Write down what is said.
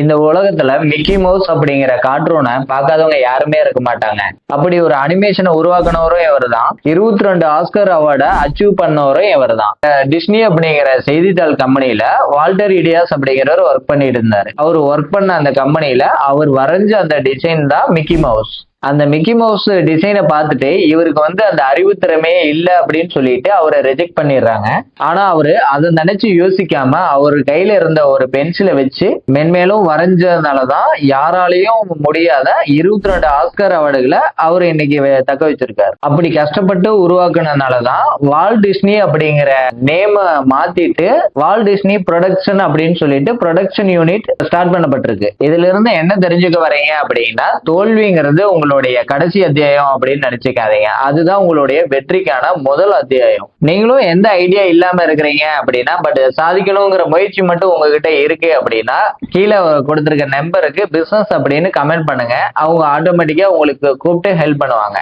இந்த உலகத்துல Mickey mouse அப்படிங்கிற கார்ட்டூனை பார்க்காதவங்க யாருமே இருக்க மாட்டாங்க. அப்படி ஒரு அனிமேஷனை உருவாக்குனவரும் இவர் தான். 22 ஆஸ்கர் அவார்டை அச்சீவ் பண்ணவரும் இவர் தான். டிஸ்னி அப்படிங்கிற செய்தித்தாள் கம்பெனில வால்டர் இடியாஸ் அப்படிங்கிறவர் ஒர்க் பண்ணிட்டு இருந்தாரு. அவர் ஒர்க் பண்ண அந்த கம்பெனில அவர் வரைஞ்ச அந்த டிசைன் தான் மிக்கி மவுஸ். அந்த மிக்கி மவுஸ் டிசைனை பார்த்துட்டு இவருக்கு அந்த அறிவு திறமையே இல்லை அப்படின்னு சொல்லிட்டு அவரை ரிஜெக்ட் பண்ணிடுறாங்க. ஆனா அவரு அதை நினைச்சு யோசிக்காம அவர் கையில இருந்த ஒரு பென்சிலை வச்சு மென்மேலும் வரைஞ்சதுனாலதான் யாராலையும் முடியாத 22 ஆஸ்கர் அவார்டுகளை அவர் இன்னைக்கு தக்க வச்சிருக்காரு. அப்படி கஷ்டப்பட்டு உருவாக்குனதுனாலதான் வால்ட் டிஸ்னி அப்படிங்கிற நேம மாத்திட்டு வால்ட் டிஸ்னி ப்ரொடக்ஷன் அப்படின்னு சொல்லிட்டு ப்ரொடக்ஷன் யூனிட் ஸ்டார்ட் பண்ணப்பட்டிருக்கு. இதுல இருந்து என்ன தெரிஞ்சுக்க வரீங்க அப்படின்னா, தோல்விங்கிறது உங்களுடைய கடைசி அத்தியாயம் அப்படின்னு நினைச்சுக்காதீங்க. அதுதான் உங்களுடைய வெற்றிக்கான முதல் அத்தியாயம். நீங்களும் எந்த ஐடியா இல்லாம இருக்கிறீங்க அப்படின்னா, பட் சாதிக்கணுங்கிற முயற்சி மட்டும் உங்ககிட்ட இருக்கு அப்படின்னா, கீழே கொடுத்திருக்க நம்பருக்கு பிசினஸ் அப்படின்னு கமெண்ட் பண்ணுங்க. அவங்க ஆட்டோமேட்டிக்கா உங்களுக்கு கூப்பிட்டு ஹெல்ப் பண்ணுவாங்க.